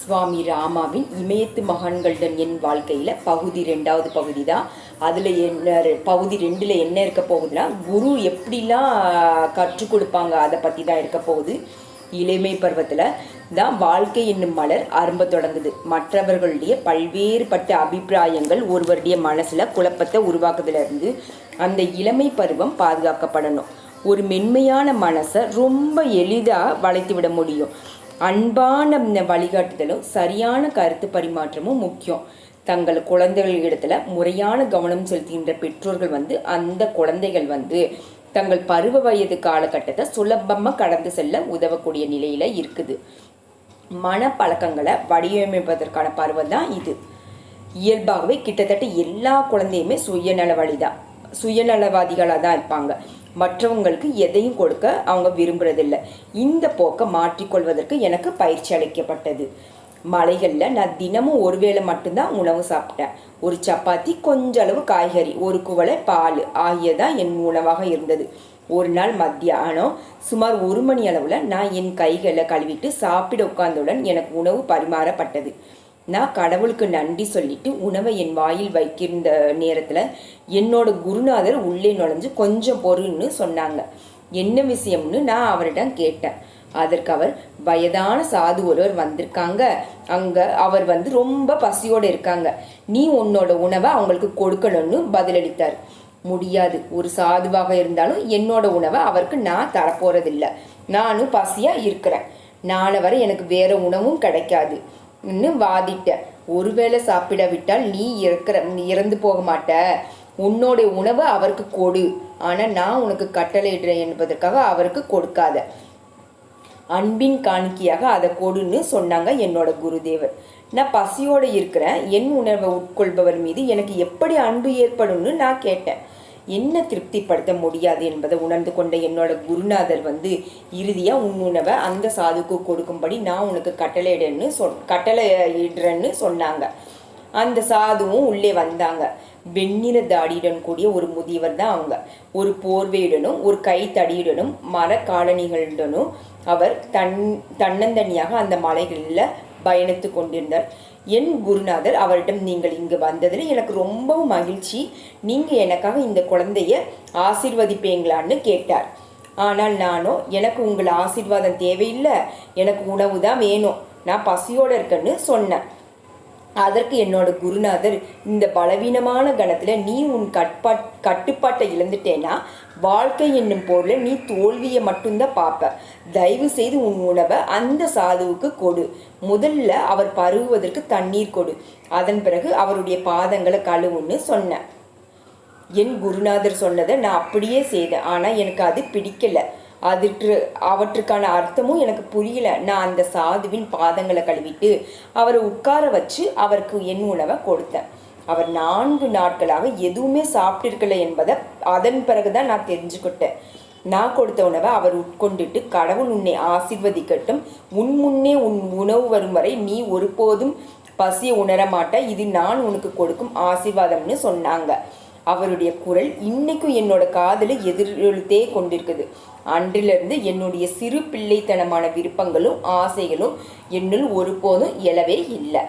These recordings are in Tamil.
சுவாமி ராமாவின் இமயத்து மகான்களுடன் என் வாழ்க்கையில் பகுதி 2வது பகுதி தான். அதில் என்ன பகுதி 2ல் என்ன இருக்க போகுதுன்னா, குரு எப்படிலாம் கற்றுக் கொடுப்பாங்க அதை பற்றி தான் இருக்க போகுது. இளமை பருவத்தில் தான் வாழ்க்கை என்னும் மலர் அரும்ப தொடங்குது. மற்றவர்களுடைய பல்வேறுபட்ட அபிப்பிராயங்கள் ஒருவருடைய மனசில் குழப்பத்தை உருவாக்குறதுலேருந்து அந்த இளமை பருவம் பாதுகாக்கப்படணும். ஒரு மென்மையான மனசை ரொம்ப எளிதாக வளைத்து விட முடியும். அன்பான வழிகாட்டுதலும் சரியான கருத்து பரிமாற்றமும் முக்கியம். தங்கள் குழந்தைகளிடத்துல முறையான கவனம் செலுத்துகின்ற பெற்றோர்கள் அந்த குழந்தைகள் தங்கள் பருவ வயது காலகட்டத்தை சுலபமாக கடந்து செல்ல உதவக்கூடிய நிலையில இருக்குது. மனப்பழக்கங்களை வடிவமைப்பதற்கான பருவம் தான் இது. இயல்பாகவே கிட்டத்தட்ட எல்லா குழந்தையுமே சுயநலவாதிகளாக தான் இருப்பாங்க. மற்றவங்களுக்கு எதையும் கொடுக்க அவங்க விரும்புறதில்லை. இந்த போக்கை மாற்றிக்கொள்வதற்கு எனக்கு பயிற்சி அளிக்கப்பட்டது. மலைகளில் நான் தினமும் ஒருவேளை மட்டும்தான் உணவு சாப்பிட்டேன். ஒரு சப்பாத்தி, கொஞ்ச அளவு காய்கறி, ஒரு குவளை பால் ஆகியதான் என் உணவாக இருந்தது. ஒரு நாள் மத்தியானம் சுமார் 1 மணி அளவில் நான் என் கைகளை கழுவிட்டு சாப்பிட உட்கார்ந்தவுடன் எனக்கு உணவு பரிமாறப்பட்டது. நான் கடவுளுக்கு நன்றி சொல்லிட்டு உணவை என் வாயில் வைக்கின்ற நேரத்தில் என்னோட குருநாதர் உள்ளே நுழைஞ்சு கொஞ்சம் பொருள்னு சொன்னாங்க. என்ன விஷயம்னு நான் அவரிடம் கேட்டேன். அதற்கு அவர், வயதான சாது ஒருவர் வந்திருக்காங்க, அங்கே அவர் ரொம்ப பசியோடு இருக்காங்க, நீ உன்னோட உணவை அவங்களுக்கு கொடுக்கணும்னு பதிலளித்தார். முடியாது, ஒரு சாதுவாக இருந்தாலும் என்னோட உணவை அவருக்கு நான் தரப்போறதில்லை. நானும் பசியாக இருக்கிறேன், நாளை வரை எனக்கு வேற உணவும் கிடைக்காது வாதிட்ட. ஒருவேளை சாப்பிட விட்டால் நீ இறந்து போக மாட்ட. உன்னோடைய உணவை அவருக்கு கொடு, ஆனால் நான் உனக்கு கட்டளையிடுறேன் என்பதற்காக அவருக்கு கொடுக்காத. அன்பின் காணிக்கையாக அதை கொடுன்னு சொன்னாங்க என்னோட குருதேவர். நான் பசியோடு இருக்கிறேன், என் உணவை உட்கொள்பவர் மீது எனக்கு எப்படி அன்பு ஏற்படும்னு நான் கேட்டேன். என்ன திருப்திப்படுத்த முடியாது என்பதை உணர்ந்து கொண்ட என்னோட குருநாதர் இறுதியாக உன் உணவை அந்த சாதுக்கு கொடுக்கும்படி நான் உனக்கு கட்டளையிடுறேன்னு சொன்னாங்க. அந்த சாதுவும் உள்ளே வந்தாங்க. வெண்ணிற தாடியுடன் கூடிய ஒரு முதியவர் தான் அவங்க. ஒரு போர்வையுடனும் ஒரு கைத்தடியுடனும் மரக்காலணிகளுடனும் அவர் தன்னந்தனியாக அந்த மலைகளில் பயணித்து கொண்டிருந்தார். என் குருநாதர் அவரிடம், நீங்கள் இங்கு வந்ததில் எனக்கு ரொம்பவும் மகிழ்ச்சி, நீங்கள் எனக்காக இந்த குழந்தைய ஆசீர்வதிப்பீங்களான்னு கேட்டார். ஆனால் நானோ, எனக்கு உங்கள் ஆசீர்வாதம் தேவையில்லை, எனக்கு உணவு தான் வேணும், நான் பசியோடு இருக்கேன்னு சொன்னேன். அதற்கு என்னோட குருநாதர், இந்த பலவீனமான கணத்தில் நீ உன் கட்டுப்பாட்டை இழந்துட்டேன்னா வாழ்க்கை என்னும் பொருளை நீ தோல்வியை மட்டும்தான் பார்ப்ப. தயவு செய்து உன் உணவை அந்த சாதுவுக்கு கொடு. முதல்ல அவர் பருகுவதற்கு தண்ணீர் கொடு, அதன் பிறகு அவருடைய பாதங்களை கழுவுன்னு சொன்னேன். என் குருநாதர் சொன்னதை நான் அப்படியே செய்தேன். ஆனால் எனக்கு அது பிடிக்கலை. அவற்றுக்கான அர்த்தமும் எனக்கு புரியல. நான் அந்த சாதுவின் பாதங்களை கழுவிட்டு அவரை உட்கார வச்சு அவருக்கு என் உணவை கொடுத்தேன். அவர் 4 நாட்களாக எதுவுமே சாப்பிட்டிருக்கல என்பதை அதன் பிறகுதான் நான் தெரிஞ்சுக்கிட்டேன். நான் கொடுத்த உணவை அவர் உட்கொண்டுட்டு, கடவுள் உன்னை ஆசீர்வதிக்கட்டும், முன்னே உன் உணவு வரும் வரை நீ ஒருபோதும் பசியை உணரமாட்ட, இது நான் உனக்கு கொடுக்கும் ஆசீர்வாதம்னு சொன்னாங்க. அவருடைய குரல் இன்னைக்கும் என்னோட காதலை எதிரொலித்தே கொண்டிருக்குது. அன்றிலிருந்து என்னுடைய சிறு பிள்ளைத்தனமான விருப்பங்களும் ஆசைகளும் என்னுள் ஒருபோதும் எழவே இல்லை.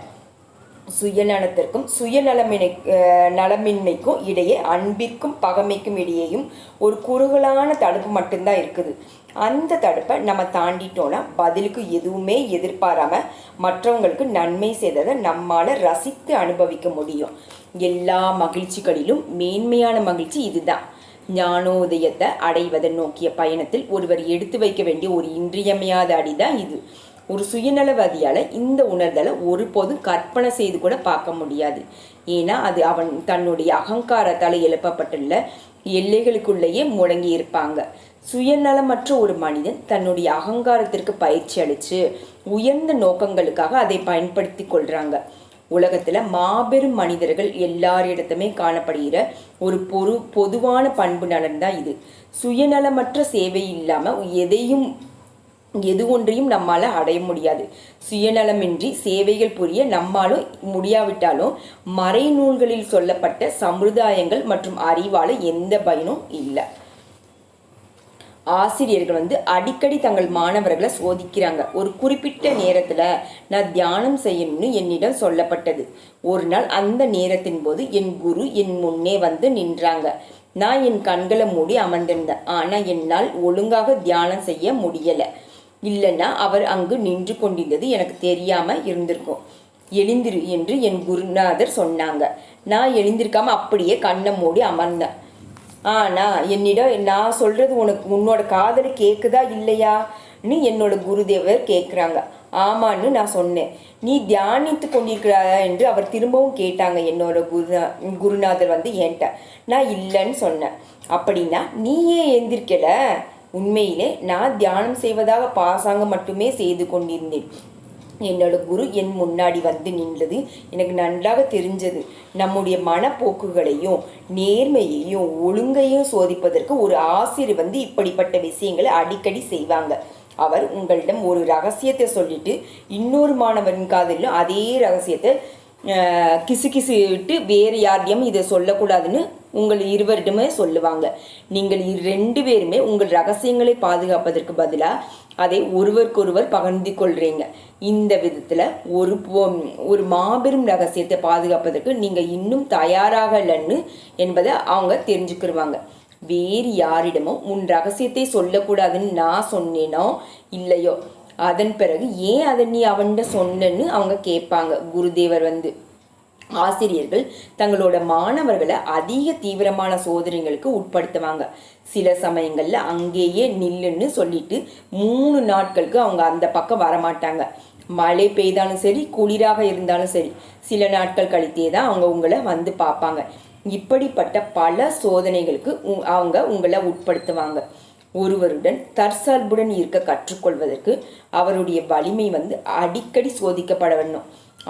சுயநலத்திற்கும் நலமின்மைக்கும் இடையே, அன்பிற்கும் பகைமைக்கும் இடையேயும் ஒரு குறுகலான தடுப்பு மட்டும்தான் இருக்குது. அந்த தடுப்பை நம்ம தாண்டிட்டோன்னா பதிலுக்கு எதுவுமே எதிர்பாராம மற்றவங்களுக்கு நன்மை செய்ததை நம்மால் ரசித்து அனுபவிக்க முடியும். எல்லா மகிழ்ச்சிகளிலும் மேன்மையான மகிழ்ச்சி இதுதான். ஞானோதயத்தை அடைவதை நோக்கிய பயணத்தில் ஒருவர் எடுத்து வைக்க வேண்டிய ஒரு இன்றியமையாத அடிதான் இது. ஒரு சுயநலவாதியால் இந்த உணர்தலை ஒருபோதும் கற்பனை செய்து கூட பார்க்க முடியாது. ஏன்னா அது அவன் தன்னுடைய அகங்காரத்தால் எழுப்பப்பட்டுள்ள எல்லைகளுக்குள்ளேயே முடங்கி இருப்பாங்க. சுயநலமற்ற ஒரு மனிதன் தன்னுடைய அகங்காரத்திற்கு பயிற்சி அளித்து உயர்ந்த நோக்கங்களுக்காக அதை பயன்படுத்தி கொள்கிறாங்க. உலகத்தில் மாபெரும் மனிதர்கள் எல்லாரிடத்துமே காணப்படுகிற ஒரு பொதுவான பண்பு நலன் தான் இது. சுயநலமற்ற சேவை இல்லாமல் எது ஒன்றையும் நம்மால் அடைய முடியாது. சுயநலமின்றி சேவைகள் புரிய நம்மாலும் முடியாவிட்டாலும் மறைநூல்களில் சொல்லப்பட்ட சம்பிரதாயங்கள் மற்றும் அறிவால் எந்த பயனும் இல்லை. ஆசிரியர்கள் வந்து அடிக்கடி தங்கள் மாணவர்களை சோதிக்கிறாங்க. ஒரு குறிப்பிட்ட நேரத்துல நான் தியானம் செய்யணும்னு என்னிடம் சொல்லப்பட்டது. ஒரு நாள் அந்த நேரத்தின் போது என் குரு என் முன்னே வந்து நின்றாங்க. நான் என் கண்களை மூடி அமர்ந்திருந்தேன். ஆனா என்னால் ஒழுங்காக தியானம் செய்ய முடியல. இல்லைன்னா அவர் அங்கு நின்று கொண்டிருந்தது எனக்கு தெரியாம இருந்திருக்கும். எழுந்திரு என்று என் குருநாதர் சொன்னாங்க. நான் எழுந்திருக்காம அப்படியே கண்ணை மூடி அமர்ந்தேன். ஆனா என்னிடம் நான் சொல்றது உன்னோட காதல் கேக்குதா இல்லையான்னு என்னோட குருதேவர் கேட்குறாங்க. ஆமான்னு நான் சொன்னேன். நீ தியானித்து கொண்டிருக்கிறாயா என்று அவர் திரும்பவும் கேட்டாங்க. என்னோட குருநாதர் வந்து என்கிட்ட. நான் இல்லைன்னு சொன்னேன். அப்படின்னா நீ ஏன் எந்திரிக்கல? உண்மையிலே நான் தியானம் செய்வதாக பாசாங்கம் மட்டுமே செய்து கொண்டிருந்தேன். என்னோட குரு என் முன்னாடி வந்து நின்றது எனக்கு நன்றாக தெரிஞ்சது. நம்முடைய மனப்போக்குகளையும் நேர்மையையும் ஒழுங்கையும் சோதிப்பதற்கு ஒரு ஆசிரியர் வந்து இப்படிப்பட்ட விஷயங்களை அடிக்கடி செய்வாங்க. அவர் உங்களிடம் ஒரு ரகசியத்தை சொல்லிட்டு இன்னொரு மாணவரின் காதலிலும் அதே ரகசியத்தை கிசு விட்டு வேறு யாரையும் இதை சொல்லக்கூடாதுன்னு உங்கள் இருவரிடமே சொல்லுவாங்க. நீங்கள் 2 பேருமே உங்கள் ரகசியங்களை பாதுகாப்பதற்கு பதிலாக அதை ஒருவருக்கொருவர் பகிர்ந்து கொள்றீங்க. இந்த விதத்துல ஒரு மாபெரும் ரகசியத்தை பாதுகாப்பதற்கு நீங்க இன்னும் தயாராகலன்னு என்பதை அவங்க தெரிஞ்சுக்கிடுவாங்க. வேறு யாரிடமோ உன் ரகசியத்தை சொல்லக்கூடாதுன்னு நான் சொன்னேனோ இல்லையோ, அதன் பிறகு ஏன் அதை நீ அவன்கிட்ட சொன்னன்னு அவங்க கேட்பாங்க. குருதேவர் வந்து ஆசிரியர்கள் தங்களோட மாணவர்களை அதிக தீவிரமான சோதனைகளுக்கு உட்படுத்துவாங்க. சில சமயங்கள்ல அங்கேயே நில்லுன்னு சொல்லிட்டு 3 நாட்களுக்கு அவங்க அந்த பக்கம் வரமாட்டாங்க. மழை பெய்தாலும் சரி, குளிராக இருந்தாலும் சரி, சில நாட்கள் கழித்தே தான் அவங்க உங்களை வந்து பார்ப்பாங்க. இப்படிப்பட்ட பல சோதனைகளுக்கு அவங்க உங்களை உட்படுத்துவாங்க. ஒருவருடன் தற்சார்புடன் இருக்க கற்றுக்கொள்வதற்கு அவருடைய வலிமை வந்து அடிக்கடி சோதிக்கப்பட வேண்டும்.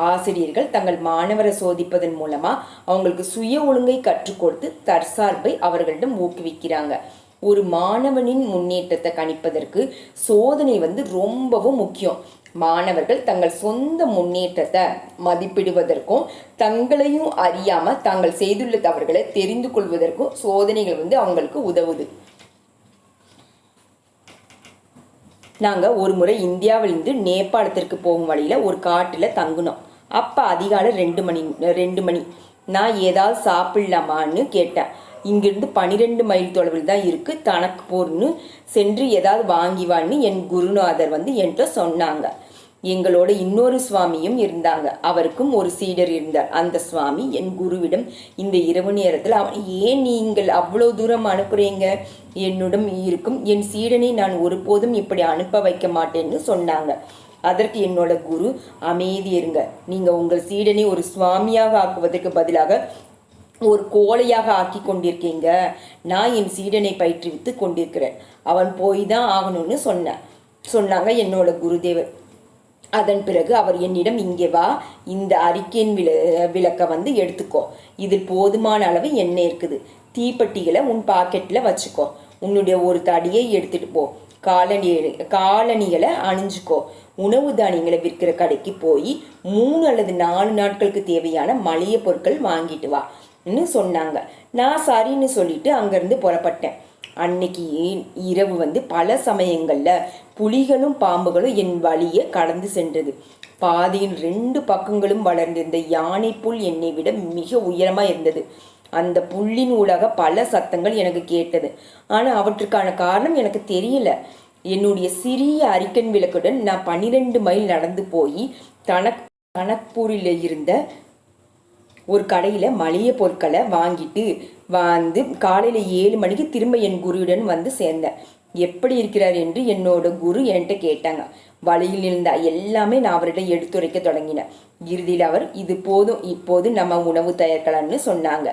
ஆசிரியர்கள் தங்கள் மாணவரை சோதிப்பதன் மூலமா அவங்களுக்கு சுய ஒழுங்கை கற்றுக் கொடுத்து தற்சார்பை அவர்களிடம் ஊக்குவிக்கிறாங்க. ஒரு மாணவனின் முன்னேற்றத்தை கணிப்பதற்கு சோதனை வந்து ரொம்பவும் முக்கியம். மாணவர்கள் தங்கள் சொந்த முன்னேற்றத்தை மதிப்பிடுவதற்கும் தங்களையும் அறியாம தாங்கள் செய்துள்ள தவறுகளை தெரிந்து கொள்வதற்கும் சோதனைகள் வந்து அவங்களுக்கு உதவுது. நாங்கள் ஒரு முறை இந்தியாவிலிருந்து நேபாளத்திற்கு போகும் வழியில் ஒரு காட்டில் தங்கினோம். அப்போ அதிகாலை 2 மணி. நான் ஏதாவது சாப்பிடலாமான்னு கேட்டேன். இங்கிருந்து 12 மைல் தொலைவில் தான் இருக்குது, தனக்கு போர்னு சென்று ஏதாவது வாங்கிவான்னு என் குருநாதர் வந்து என்கிட்ட சொன்னாங்க. எங்களோட இன்னொரு சுவாமியும் இருந்தாங்க. அவருக்கும் ஒரு சீடர் இருந்தார். அந்த சுவாமி என் குருவிடம், இந்த இரவு நேரத்தில் ஏன் நீங்கள் அவ்வளோ தூரம் அனுப்புறீங்க? என்னுடன் இருக்கும் என் சீடனை நான் ஒருபோதும் இப்படி அனுப்ப வைக்க மாட்டேன்னு சொன்னாங்க. அதற்கு என்னோட குரு, அமைதி இருங்க, நீங்கள் உங்கள் சீடனை ஒரு சுவாமியாக ஆக்குவதற்கு பதிலாக ஒரு கோழையாக ஆக்கி கொண்டிருக்கீங்க. நான் என் சீடனை பயிற்றுவித்து கொண்டிருக்கிறேன், அவன் போய் தான் ஆகணும்னு சொன்னாங்க என்னோட குருதேவர். அதன் பிறகு அவர் என்னிடம், இங்கே வா, இந்த அறிக்கையின் விளக்க வந்து எடுத்துக்கோ, இதில் போதுமான அளவு எண்ணெய் இருக்குது, தீப்பெட்டிகளை உன் பாக்கெட்டில் வச்சுக்கோ, உன்னுடைய ஒரு தடியை எடுத்துட்டு போ, காலணிகளை அணிஞ்சுக்கோ, உணவு தானியங்களை விற்கிற கடைக்கு போய் 3 அல்லது 4 நாட்களுக்கு தேவையான மளிகை பொருட்கள் வாங்கிட்டு வான்னு சொன்னாங்க. நான் சரின்னு சொல்லிட்டு அங்கேருந்து புறப்பட்டேன். அன்னைக்கு இரவு வந்து பல சமயங்களில் புலிகளும் பாம்புகளும் என் வழியை கடந்து சென்றது. பாதையின் 2 பக்கங்களும் வளர்ந்திருந்த யானை புல் என்னை விட மிக உயரமாக இருந்தது. அந்த புல்லின் ஊடாக பல சத்தங்கள் எனக்கு கேட்டது. ஆனால் அவற்றுக்கான காரணம் எனக்கு தெரியல. என்னுடைய சிறிய அரிக்கன் விளக்குடன் நான் 12 மைல் நடந்து போய் கனக்பூரில் இருந்த ஒரு கடையில் மளிகை பொருட்களை வாங்கிட்டு வந்து காலையில் 7 மணிக்கு திரும்ப என் குருவுடன் வந்து சேர்ந்தேன். எப்படி இருக்கிறார் என்று என்னோட குரு என்கிட்ட கேட்டாங்க. வழியில் இருந்த எல்லாமே நான் அவரிடம் எடுத்துரைக்க தொடங்கினேன். இறுதியில் அவர், இது போதும், இப்போது நம்ம உணவு தயாரிக்கலாம்னு சொன்னாங்க.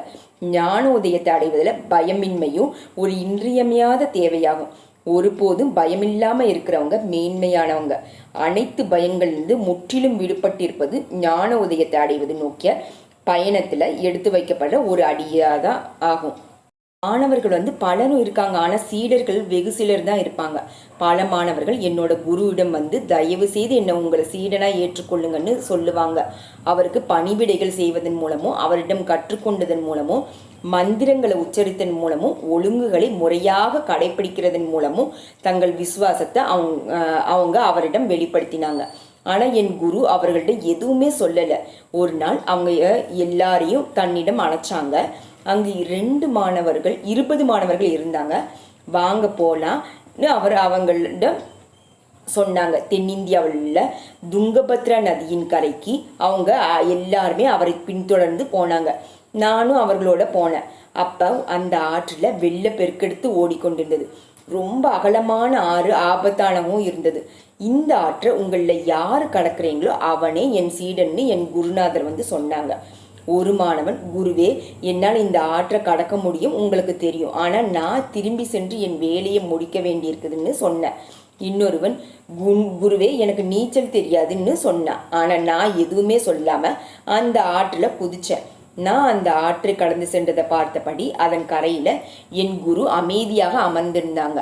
ஞான உதயத்தை அடைவதில் பயமின்மையும் ஒரு இன்றியமையாத தேவையாகும். ஒருபோதும் பயமில்லாமல் இருக்கிறவங்க மேன்மையானவங்க. அனைத்து பயங்களிலிருந்து முற்றிலும் விடுபட்டிருப்பது ஞான உதயத்தை அடைவது நோக்கிய பயணத்தில் எடுத்து வைக்கப்படுற ஒரு அடியாதான் ஆகும். மாணவர்கள் வந்து பலரும் இருக்காங்க, ஆனால் சீடர்கள் வெகு சிலர் தான் இருப்பாங்க. பல மாணவர்கள் என்னோட குருவிடம் வந்து தயவு செய்து என்னை உங்களை சீடனாக ஏற்றுக்கொள்ளுங்கன்னு சொல்லுவாங்க. அவருக்கு பணிவிடைகள் செய்வதன் மூலமும் அவரிடம் கற்றுக்கொண்டதன் மூலமும் மந்திரங்களை உச்சரித்தன் மூலமும் ஒழுங்குகளை முறையாக கடைபிடிக்கிறதன் மூலமும் தங்கள் விசுவாசத்தை அவங்க அவரிடம் வெளிப்படுத்தினாங்க. ஆனால் என் குரு அவர்கள்ட்ட எதுவுமே சொல்லலை. ஒரு நாள் அவங்க எல்லாரையும் தன்னிடம் அழைச்சாங்க. அங்கு 20 மாணவர்கள் இருந்தாங்க. வாங்க போகலான்னு அவங்களிடம் சொன்னாங்க. தென்னிந்தியாவில் உள்ள துங்கபத்ரா நதியின் கரைக்கு அவங்க எல்லாருமே அவரை பின்தொடர்ந்து போனாங்க. நானும் அவர்களோட போனேன். அப்போ அந்த ஆற்றில் வெள்ள பெருக்கெடுத்து ஓடிக்கொண்டிருந்தது. ரொம்ப அகலமான ஆறு, ஆபத்தானவும் இருந்தது. இந்த ஆற்றை உங்களில் யார் கடக்கிறீங்களோ அவனே என் சீடன்னு என் குருநாதர் வந்து சொன்னாங்க. ஒரு மாணவன், குருவே, என்னால் இந்த ஆற்றை கடக்க முடியும், உங்களுக்கு தெரியும், ஆனால் நான் திரும்பி சென்று என் வேலையை முடிக்க வேண்டியிருக்குதுன்னு சொன்னேன். இன்னொருவன், குருவே, எனக்கு நீச்சல் தெரியாதுன்னு சொன்னான். ஆனால் நான் எதுவுமே சொல்லாமல் அந்த ஆற்றில் குதித்தேன். நான் அந்த ஆற்றை கடந்து சென்றதை பார்த்தபடி அதன் கரையில் என் குரு அமைதியாக அமர்ந்திருந்தாங்க.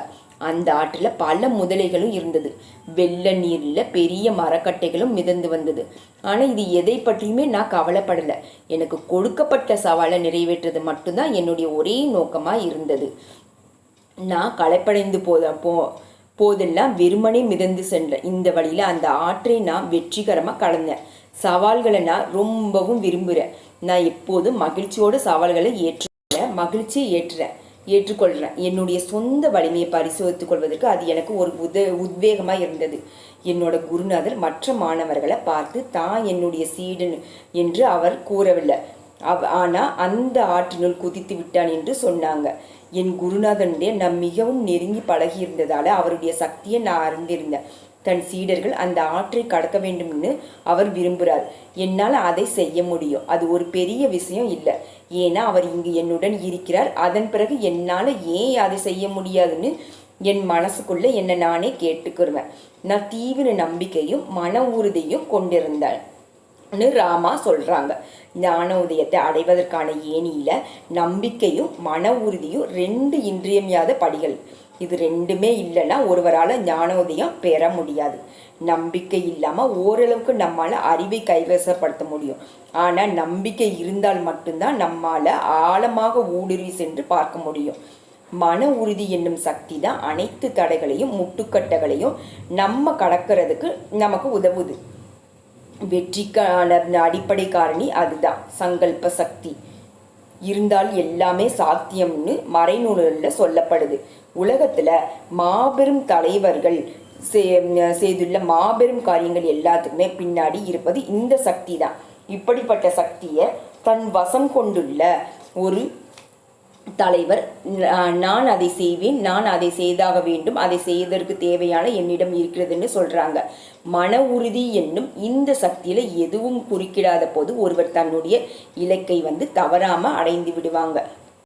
அந்த ஆற்றில் பல முதலைகளும் இருந்தது. வெள்ள நீரில் பெரிய மரக்கட்டைகளும் மிதந்து வந்தது. ஆனால் இது எதை பற்றியுமே நான் கவலைப்படலை. எனக்கு கொடுக்கப்பட்ட சவாலை நிறைவேற்றது மட்டும்தான் என்னுடைய ஒரே நோக்கமாக இருந்தது. நான் களைப்படைந்து போதெல்லாம் வெறுமனே மிதந்து சென்றேன். இந்த வழியில் அந்த ஆற்றை நான் வெற்றிகரமாக கடந்தேன். சவால்களை நான் ரொம்பவும் விரும்புகிறேன். நான் எப்போதும் மகிழ்ச்சியோடு சவால்களை ஏற்றுக்கொள்கிறேன். என்னுடைய சொந்த வலிமையை பரிசோதித்துக் கொள்வதற்கு அது எனக்கு ஒரு உத்வேகமாக இருந்தது. என்னோட குருநாதர் மற்ற மாணவர்களை பார்த்து தான் என்னுடைய சீடன் என்று அவர் கூறவில்லை. ஆனால் அந்த ஆற்றினுள் குதித்து விட்டான் என்று சொன்னாங்க. என் குருநாதனுடைய நான் மிகவும் நெருங்கி பழகி இருந்ததால் அவருடைய சக்தியை நான் அறிந்திருந்தேன். தன் சீடர்கள் அந்த ஆற்றை கடக்க வேண்டும்னு அவர் விரும்புகிறார். என்னால் அதை செய்ய முடியும். அது ஒரு பெரிய விஷயம் இல்லை. ஏன்னா அவர் இங்கு என்னுடன் இருக்கிறார். அதன் பிறகு என்னால் ஏன் அதை செய்ய முடியாதுன்னு என் மனசுக்குள்ள என்னை நானே கேட்டுக்கிருவேன். நான் தீவிர நம்பிக்கையும் மன உறுதியும் கொண்டிருந்தேன்னு ராமா சொல்றாங்க. ஞான உதயத்தை அடைவதற்கான ஏணியில நம்பிக்கையும் மன உறுதியும் 2 இன்றியமையாத படிகள். இது 2மே இல்லைன்னா ஒருவரால் ஞானோதயம் பெற முடியாது. நம்பிக்கை இல்லாமல் ஓரளவுக்கு நம்மால் அறிவை கைவசப்படுத்த முடியும். ஆனால் நம்பிக்கை இருந்தால் மட்டும்தான் நம்மால் ஆழமாக ஊடுருவி சென்று பார்க்க முடியும். மன உறுதி என்னும் சக்தி தான் அனைத்து தடைகளையும் முட்டுக்கட்டைகளையும் நம்ம கடக்கிறதுக்கு நமக்கு உதவுது. வெற்றிக்கான அடிப்படை காரணி அதுதான், சங்கல்ப சக்தி இருந்தால் எல்லாமே சாத்தியம்னு மறைநூலில் சொல்லப்படுது. உலகத்தில் மாபெரும் தலைவர்கள் செய்துள்ள மாபெரும் காரியங்கள் எல்லாத்துக்குமே பின்னாடி இருப்பது இந்த சக்தி தான். இப்படிப்பட்ட சக்தியை தன் வசம் கொண்டுள்ள ஒரு தலைவர், நான் அதை செய்வேன், நான் அதை செய்தாக வேண்டும், அதை செய்வதற்கு தேவையான என்னிடம் இருக்கிறதுன்னு சொல்றாங்க. மன உறுதி என்னும் இந்த சக்தியில எதுவும் குறுக்கிடாத போது ஒருவர் தன்னுடைய இலக்கை வந்து தவறாம அடைந்து விடுவாங்க.